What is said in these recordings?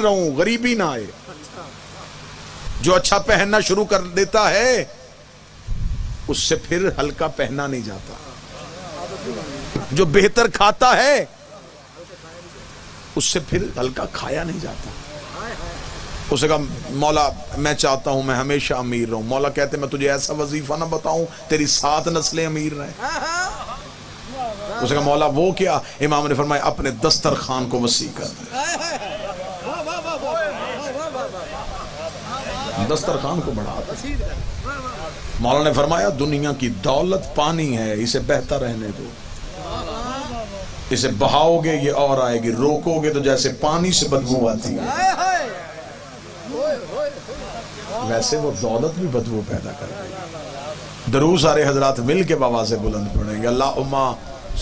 رہوں، غریبی نہ آئے۔ جو اچھا پہننا شروع کر دیتا ہے اس سے پھر ہلکا پہنا نہیں جاتا، جو بہتر کھاتا ہے اس سے پھر ہلکا کھایا نہیں جاتا۔ اسے کہا مولا میں چاہتا ہوں میں ہمیشہ امیر رہوں۔ مولا کہتے میں تجھے ایسا وظیفہ نہ بتاؤں تیری 7 نسلیں امیر رہیں۔ اسے کہا مولا وہ کیا؟ امام نے فرمایا اپنے دسترخوان کو وسیع کر دے، دسترخوان کو بڑھا دے۔ مولا نے فرمایا دنیا کی دولت پانی ہے، اسے بہتا رہنے دو، اسے بہاؤ گے یہ اور آئے گی، روکو گے تو جیسے پانی سے بدبو آتی ہے ویسے وہ دولت بھی بدبو پیدا کر دے گی۔ درود سارے حضرات مل کے بابا سے بلند پڑھیں گے، اللہم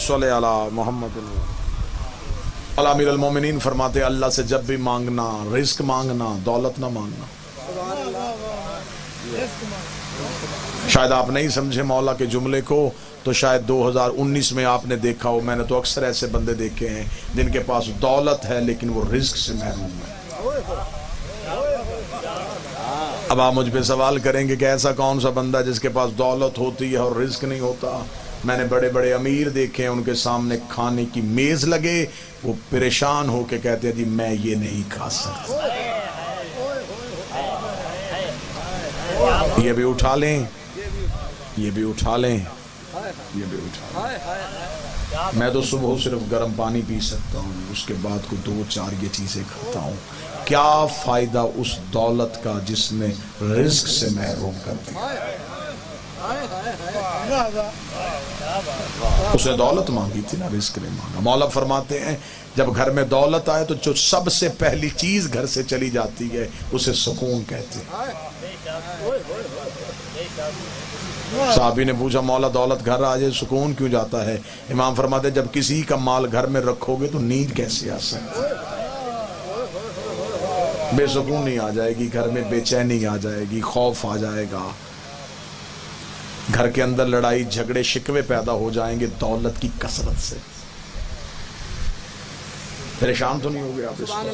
صلی علی محمد۔ امیر المومنین فرماتے اللہ سے جب بھی مانگنا رزق مانگنا، دولت نہ مانگنا۔ شاید آپ نہیں سمجھے مولا کے جملے کو تو شاید 2019 میں آپ نے دیکھا ہو، میں نے تو اکثر ایسے بندے دیکھے ہیں جن کے پاس دولت ہے لیکن وہ رزق سے محروم ہے۔ اب آپ مجھ پہ سوال کریں گے کہ ایسا کون سا بندہ جس کے پاس دولت ہوتی ہے اور رزق نہیں ہوتا؟ میں نے بڑے بڑے امیر دیکھے ہیں، ان کے سامنے کھانے کی میز لگے وہ پریشان ہو کے کہتے ہیں جی میں یہ نہیں کھا سکتا، یہ بھی اٹھا لیں، یہ بھی اٹھا لیں، یہ بھی اٹھا لیں۔ میں تو صبح صرف گرم پانی پی سکتا ہوں، اس کے بعد کو 2-4 یہ چیزیں کھاتا ہوں۔ کیا فائدہ اس دولت کا جس نے رزق سے محروم کر دیا؟ اسے دولت مانگی تھی نا، رزق نہیں مانگا۔ مولا فرماتے ہیں جب گھر میں دولت آئے تو جو سب سے پہلی چیز گھر سے چلی جاتی ہے اسے سکون کہتے ہیں۔ صحابی نے پوچھا مولا دولت گھر آ جائے سکون کیوں جاتا ہے؟ امام فرماتے ہیں جب کسی کا مال گھر میں رکھو گے تو نیند کیسے آ سکتی؟ بے سکون نہیں آ جائے گی، گھر میں بے چینی آ جائے گی، خوف آ جائے گا، گھر کے اندر لڑائی جھگڑے شکوے پیدا ہو جائیں گے دولت کی کثرت سے۔ پریشان تو نہیں ہو گئے آپ اس وقت؟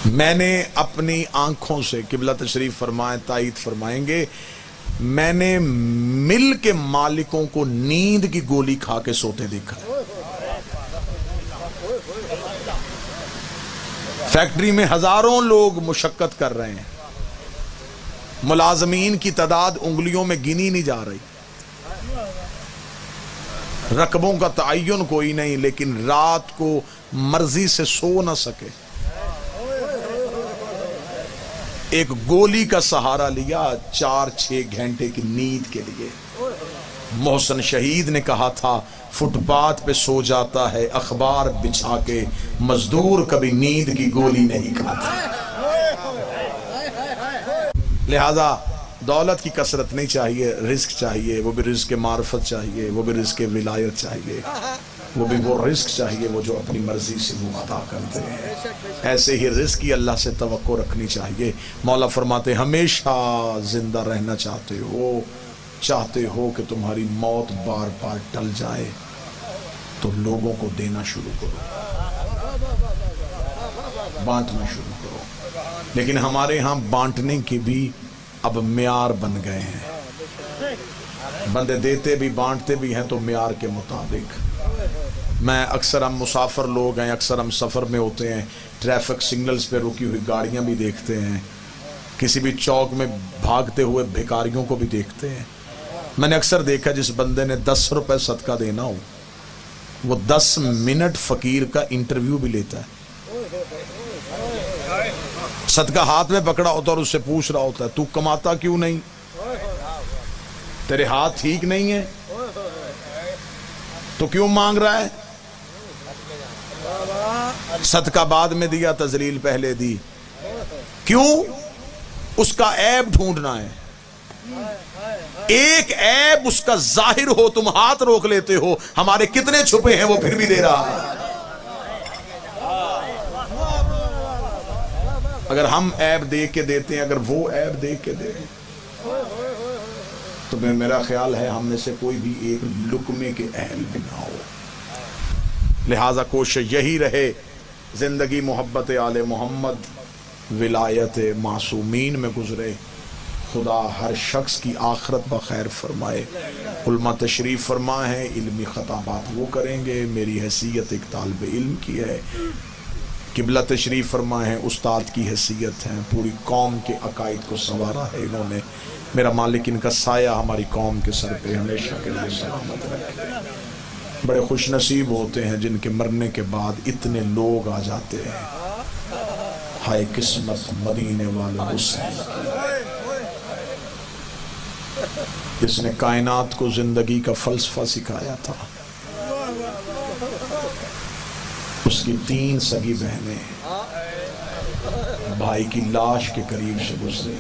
میں نے اپنی آنکھوں سے قبلہ تشریف فرمائیں تائید فرمائیں گے، میں نے مل کے مالکوں کو نیند کی گولی کھا کے سوتے دیکھا۔ فیکٹری میں ہزاروں لوگ مشقت کر رہے ہیں، ملازمین کی تعداد انگلیوں میں گنی نہیں جا رہی، رقبوں کا تعین کوئی نہیں، لیکن رات کو مرضی سے سو نہ سکے، ایک گولی کا سہارا لیا 4-6 گھنٹے کی نیند کے لیے۔ محسن شہید نے کہا تھا فٹ پاتھ پہ سو جاتا ہے اخبار بچھا کے، مزدور کبھی نیند کی گولی نہیں کھاتا۔ لہذا دولت کی کثرت نہیں چاہیے، رزق چاہیے، وہ بھی رزق معرفت چاہیے، وہ بھی رزق ولایت چاہیے، وہ بھی وہ رزق چاہیے وہ جو اپنی مرضی سے وہ عطا کرتے ہیں۔ ایسے ہی رزق کی اللہ سے توقع رکھنی چاہیے۔ مولا فرماتے ہمیشہ زندہ رہنا چاہتے ہو کہ تمہاری موت بار بار ٹل جائے تو لوگوں کو دینا شروع کرو، بانٹنا شروع کرو۔ لیکن ہمارے ہاں بانٹنے کی بھی اب معیار بن گئے ہیں، بندے دیتے بھی بانٹتے بھی ہیں تو معیار کے مطابق۔ میں اکثر ہم مسافر لوگ ہیں، اکثر ہم سفر میں ہوتے ہیں، ٹریفک سگنلز پہ رکی ہوئی گاڑیاں بھی دیکھتے ہیں، کسی بھی چوک میں بھاگتے ہوئے بھکاریوں کو بھی دیکھتے ہیں۔ میں نے اکثر دیکھا جس بندے نے 10 روپے صدقہ دینا ہو وہ 10 منٹ فقیر کا انٹرویو بھی لیتا ہے، صدقہ ہاتھ میں پکڑا ہوتا اور اس سے پوچھ رہا ہوتا ہے تو کماتا کیوں نہیں، تیرے ہاتھ ٹھیک نہیں ہے تو کیوں مانگ رہا ہے؟ صدقہ بعد میں دیا تذلیل پہلے دی، کیوں؟ اس کا عیب ڈھونڈنا ہے۔ ایک عیب اس کا ظاہر ہو تم ہاتھ روک لیتے ہو، ہمارے کتنے چھپے ہیں وہ پھر بھی دے رہا ہے۔ اگر ہم عیب دیکھ کے دیتے ہیں، اگر وہ عیب دیکھ کے دے تو میرا خیال ہے ہم میں سے کوئی بھی ایک لقمے کے اہل بھی نہ ہو۔ لہٰذا کوشش یہی رہے زندگی محبت آل محمد ولایت معصومین میں گزرے. خدا ہر شخص کی آخرت بخیر فرمائے. علماء تشریف فرما ہے، علمی خطابات وہ کریں گے. میری حیثیت ایک طالب علم کی ہے. قبلہ تشریف فرما ہے، استاد کی حیثیت ہے. پوری قوم کے عقائد کو سنوارا ہے انہوں نے. میرا مالک ان کا سایہ ہماری قوم کے سر پہ ہمیشہ کے لیے سلامت رکھے. بڑے خوش نصیب ہوتے ہیں جن کے مرنے کے بعد اتنے لوگ آ جاتے ہیں. ہائے قسمت مدینے والے حسین، جس نے کائنات کو زندگی کا فلسفہ سکھایا تھا. اس کی 3 سگی بہنیں بھائی کی لاش کے قریب سے گزری.